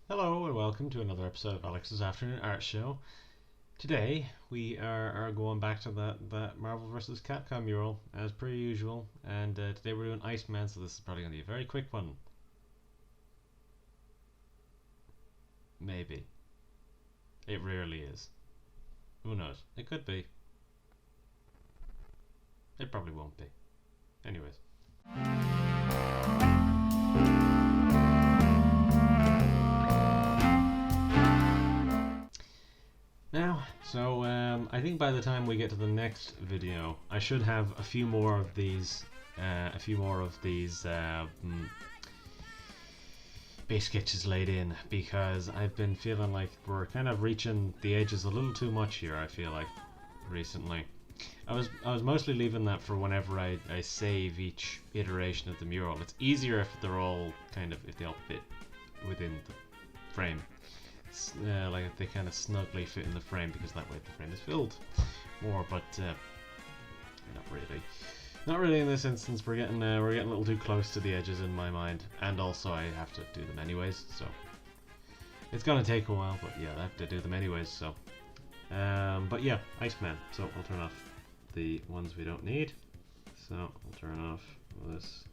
Hello and welcome to another episode of Alex's Afternoon Art Show. Today we are going back to that Marvel vs. Capcom mural as per usual, and today we're doing Iceman, so this is probably going to be a very quick one. Maybe. It rarely is. Who knows? It could be. It probably won't be. Anyways. I think by the time we get to the next video, I should have a few more of these, base sketches laid in, because I've been feeling like we're kind of reaching the edges a little too much here. I feel like recently, I was mostly leaving that for whenever I save each iteration of the mural. It's easier if they're all if they all fit within the frame. Like if they kind of snugly fit in the frame, because that way the frame is filled more. But not really in this instance. We're getting a little too close to the edges in my mind, and also I have to do them anyways, so it's gonna take a while. But yeah, I have to do them anyways. So, but yeah, Iceman. So I'll turn off the ones we don't need. So I'll turn off this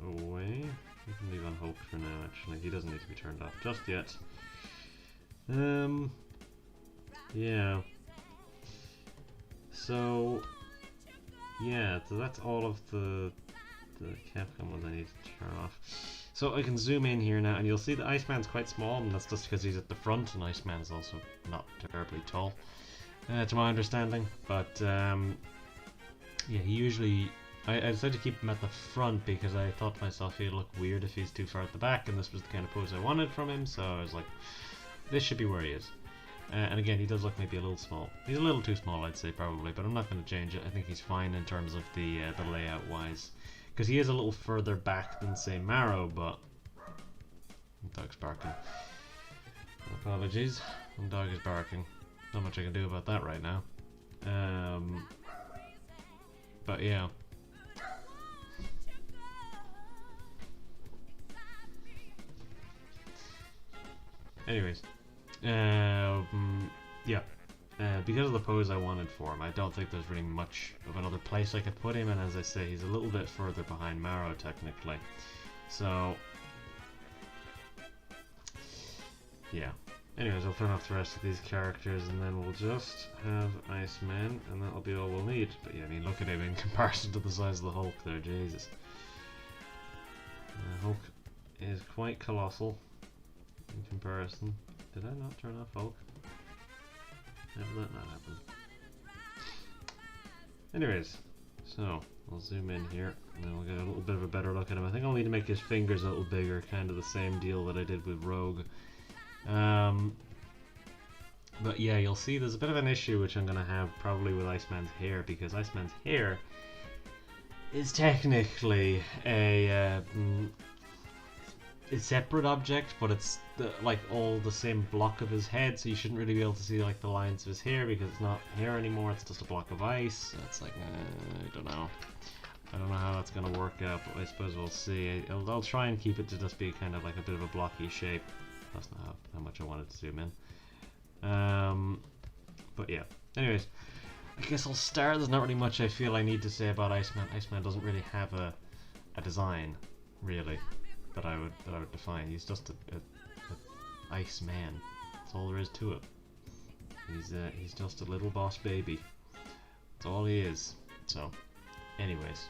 away. We can leave on Hulk for now. Actually, he doesn't need to be turned off just yet. Yeah. So that's all of the Capcom ones I need to turn off. So I can zoom in here now, and you'll see that Iceman's quite small, and that's just because he's at the front, and Iceman's also not terribly tall, to my understanding. But yeah, he usually I decided to keep him at the front because I thought to myself he'd look weird if he's too far at the back, and this was the kind of pose I wanted from him. So I was like, this should be where he is. And again, he does look maybe a little small. He's a little too small, I'd say, probably, but I'm not going to change it. I think he's fine in terms of the layout wise, because he is a little further back than, say, Marrow. But dog's barking. Apologies, my dog is barking. Not much I can do about that right now. But yeah. Anyways. Because of the pose I wanted for him, I don't think there's really much of another place I could put him, and as I say, he's a little bit further behind Marrow technically. So yeah. Anyways, I'll turn off the rest of these characters, and then we'll just have Iceman, and that'll be all we'll need. But yeah, I mean, look at him in comparison to the size of the Hulk there, Jesus. Hulk is quite colossal in comparison. Did I not turn off Hulk? How did that not happen? Anyways, so I'll zoom in here, and then we'll get a little bit of a better look at him. I think I'll need to make his fingers a little bigger, kind of the same deal that I did with Rogue. But yeah, you'll see there's a bit of an issue which I'm going to have probably with Iceman's hair, because Iceman's hair is technically a separate object, but it's like all the same block of his head, so you shouldn't really be able to see like the lines of his hair, because it's not hair anymore, it's just a block of ice. So it's like, I don't know how that's gonna work out, but I suppose we'll see. I'll try and keep it to just be kind of like a bit of a blocky shape. That's not how much I wanted to zoom in. But yeah, anyways, I guess I'll start. There's not really much I feel I need to say about Iceman. Iceman doesn't really have a design, really, that I would define. He's just a ice man. That's all there is to it. He's just a little boss baby. That's all he is. So, anyways.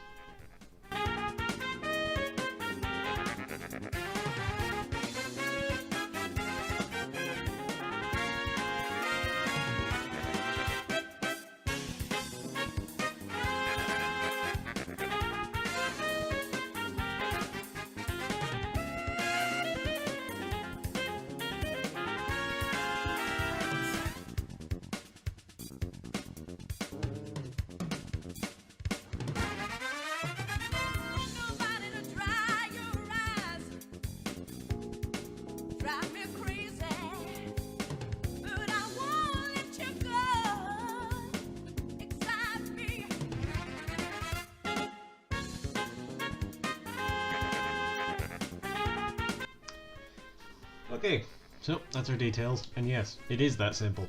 Okay, So that's our details, and yes, it is that simple.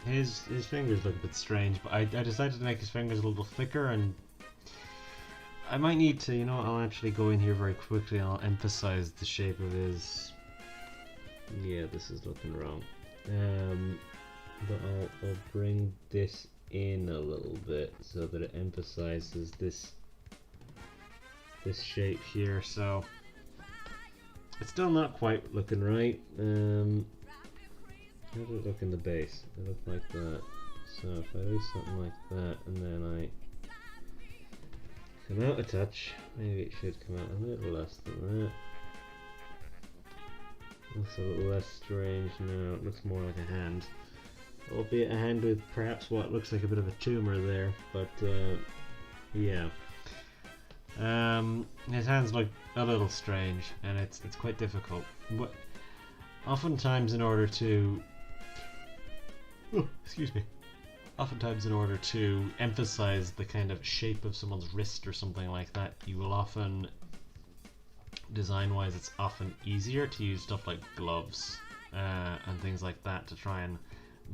His fingers look a bit strange, but I decided to make his fingers a little thicker, and I might need to, you know, I'll actually go in here very quickly and I'll emphasize the shape of his... Yeah, this is looking wrong. But I'll bring this in a little bit so that it emphasizes this shape here, so it's still not quite looking right. How does it look in the base? It looks like that. So if I do something like that and then I come out a touch, maybe it should come out a little less than that. Looks a little less strange now, it looks more like a hand. Albeit a hand with perhaps what looks like a bit of a tumor there, but yeah. His hands look a little strange, and it's quite difficult. But oftentimes in order to... Oh, excuse me. Oftentimes in order to emphasize the kind of shape of someone's wrist or something like that, you will often... Design-wise, it's often easier to use stuff like gloves and things like that to try and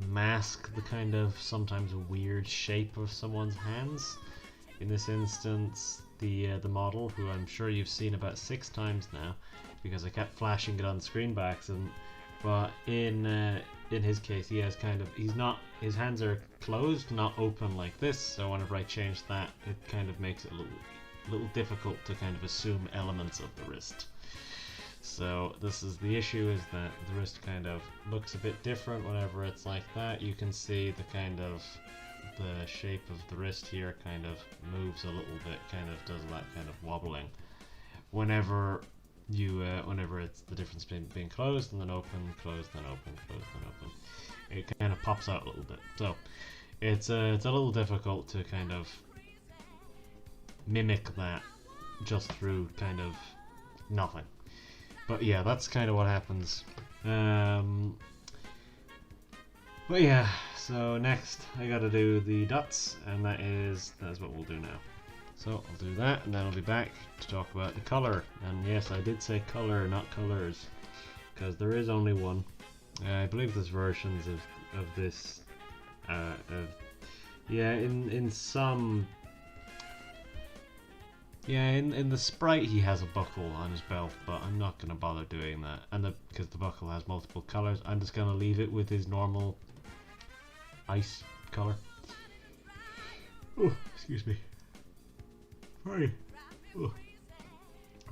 mask the kind of sometimes weird shape of someone's hands. In this instance, the model, who I'm sure you've seen about 6 times now, because I kept flashing it on the screen by accident. But in his case, he has kind of, his hands are closed, not open like this. So whenever I change that, it kind of makes it a little difficult to kind of assume elements of the wrist. So this is the issue, is that the wrist kind of looks a bit different whenever it's like that. You can see the kind of the shape of the wrist here kind of moves a little bit, kind of does that kind of wobbling whenever you whenever it's the difference between being closed and then open, closed then open, closed then open. It kind of pops out a little bit. So it's a little difficult to kind of mimic that just through kind of nothing. But yeah, that's kind of what happens. But yeah, so next I gotta do the dots, and that's what we'll do now. So I'll do that, and then I'll be back to talk about the color. And yes, I did say color, not colors, because there is only one. I believe there's versions of this. Yeah, in some. Yeah, in the sprite he has a buckle on his belt, but I'm not going to bother doing that. And because the buckle has multiple colors, I'm just going to leave it with his normal ice color. Oh, excuse me.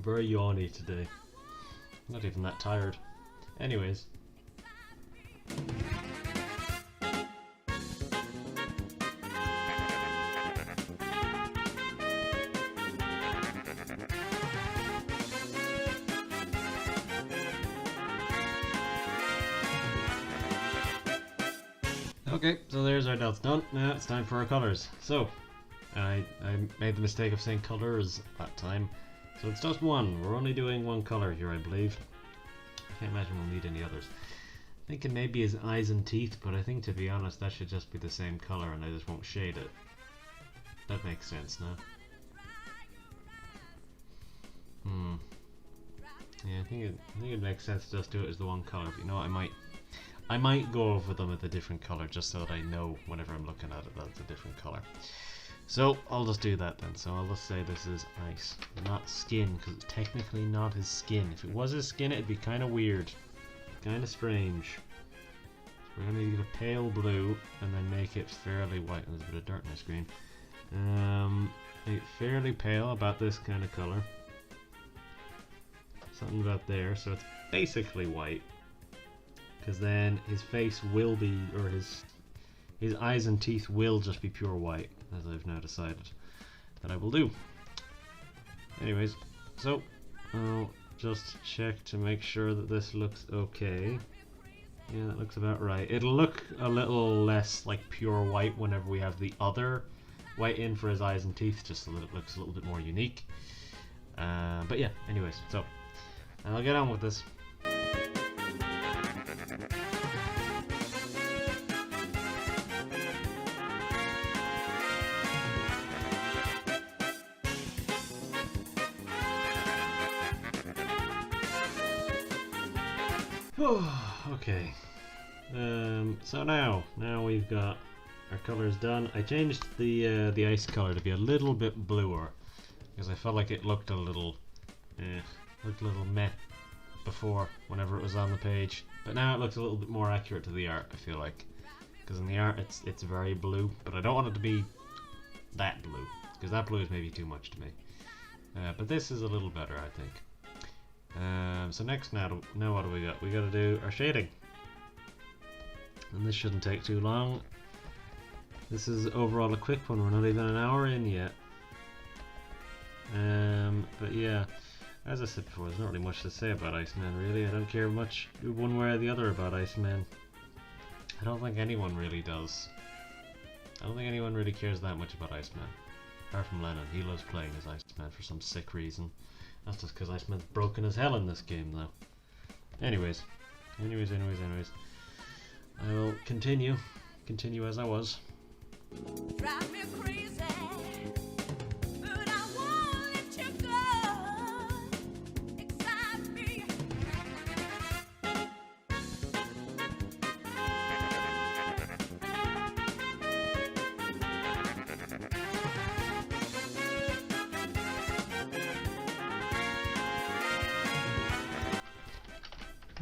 Very yawny today. Not even that tired. Anyways. Okay, so there's our dots done. Now it's time for our colors. So, I made the mistake of saying colors that time. So it's just one. We're only doing one color here, I believe. I can't imagine we'll need any others. Thinking maybe his eyes and teeth, but I think, to be honest, that should just be the same color and I just won't shade it. That makes sense now. Yeah, I think it makes sense to just do it as the one color. But you know what, I might go over them with a different color just so that I know whenever I'm looking at it that it's a different color. So I'll just do that then. So I'll just say this is ice, not skin, because it's technically not his skin. If it was his skin, it'd be kind of weird, kind of strange. So we're going to get a pale blue and then make it fairly white. There's a bit of dirt on my screen. Make it fairly pale, about this kind of color. Something about there, so it's basically white. Because then his face will be, or his eyes and teeth will just be pure white, as I've now decided that I will do. Anyways, so I'll just check to make sure that this looks okay. Yeah, that looks about right. It'll look a little less like pure white whenever we have the other white in for his eyes and teeth, just so that it looks a little bit more unique. But yeah, anyways, so I'll get on with this. Okay. So now we've got our colors done. I changed the ice color to be a little bit bluer because I felt like it looked a little meh before whenever it was on the page. But now it looks a little bit more accurate to the art, I feel like. Because in the art it's very blue, but I don't want it to be that blue, because that blue is maybe too much to me. But this is a little better, I think. So next now what do we got? We got to do our shading. And this shouldn't take too long. This is overall a quick one, we're not even an hour in yet. But yeah, as I said before, there's not really much to say about Iceman, really. I don't care much one way or the other about Iceman. I don't think anyone really does. I don't think anyone really cares that much about Iceman. Apart from Lennon, he loves playing as Iceman for some sick reason. That's just because Iceman's broken as hell in this game, though. Anyways. I will continue as I was. Drive me crazy. But I won't let you go. Excite me.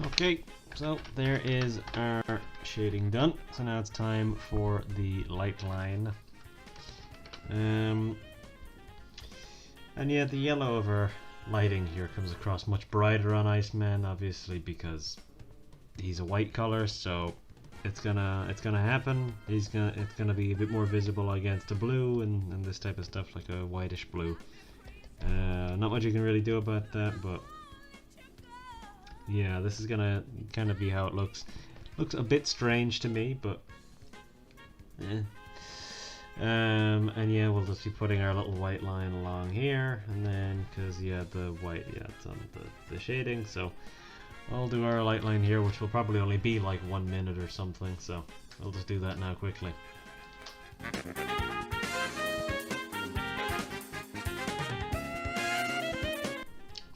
Okay, so there is our shading done. So now it's time for the light line. And yeah, the yellow of our lighting here comes across much brighter on Iceman, obviously because he's a white color, so it's gonna happen. It's gonna be a bit more visible against a blue and this type of stuff, like a whitish blue. Not much you can really do about that, but yeah, this is gonna kind of be how it looks. Looks a bit strange to me, but and yeah, we'll just be putting our little white line along here, and then because the white, it's on the shading, so I'll do our light line here, which will probably only be like 1 minute or something, so I'll just do that now quickly.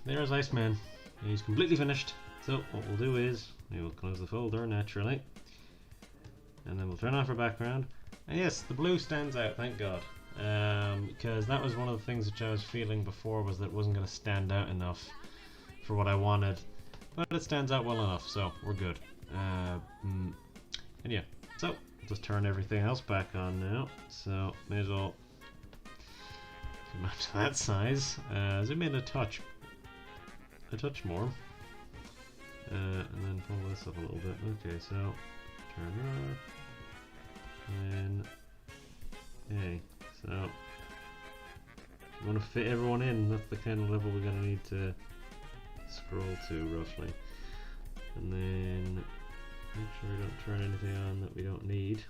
There's Iceman. He's completely finished. So what we'll do is we will close the folder naturally, and then we'll turn off our background. And yes, the blue stands out, thank God, because that was one of the things which I was feeling before, was that it wasn't going to stand out enough for what I wanted, but it stands out well enough, so we're good. And yeah, so just turn everything else back on now. So may as well come out to that size. Zoom in a touch more, and then pull this up a little bit. Okay, so turn off, and hey, so you want to fit everyone in. That's the kind of level we're gonna need to scroll to roughly, and then make sure we don't turn anything on that we don't need.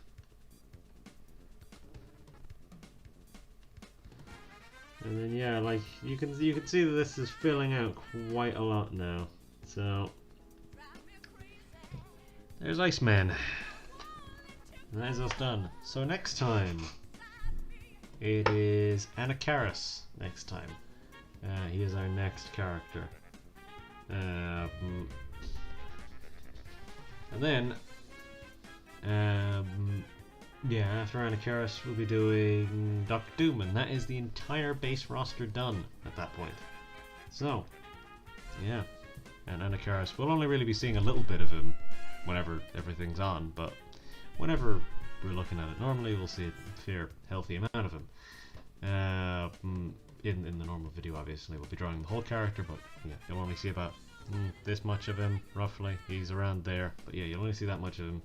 And then yeah, like you can see that this is filling out quite a lot now. So there's Iceman. And that is us done. So next time it is Anakaris. Next time, he is our next character. And then yeah, after Anakaris we'll be doing Dr. Doom, and that is the entire base roster done at that point. So, yeah, and Anakaris, we'll only really be seeing a little bit of him whenever everything's on, but whenever we're looking at it normally, we'll see a fair, healthy amount of him. In the normal video, obviously, we'll be drawing the whole character, but yeah, you'll only see about this much of him, roughly. He's around there, but yeah, you'll only see that much of him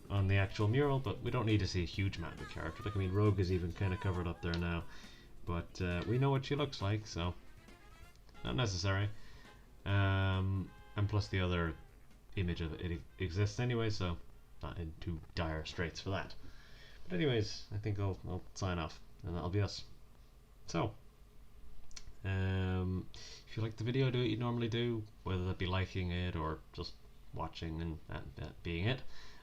on the actual mural, but we don't need to see a huge amount of the character. Like, I mean, Rogue is even kind of covered up there now, but we know what she looks like, so not necessary. And plus the other image of it exists anyway, so not in too dire straits for that. But anyways, I think I'll sign off, and that'll be us. So, if you like the video, do what you normally do, whether that be liking it or just watching and that being it.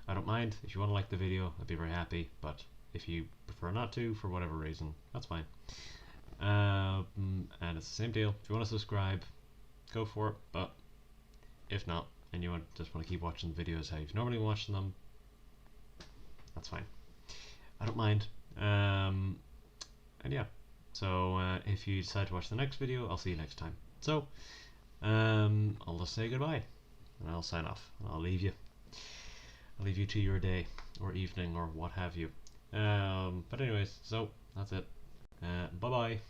I don't mind. If you want to like the video, I'd be very happy, but if you prefer not to, for whatever reason, that's fine. And it's the same deal. If you want to subscribe, go for it, but if not, and you just want to keep watching the videos how you've normally watching them, that's fine. I don't mind. And yeah, so if you decide to watch the next video, I'll see you next time. So I'll just say goodbye, and I'll sign off. I'll leave you to your day or evening or what have you. But anyways, so that's it. Bye bye.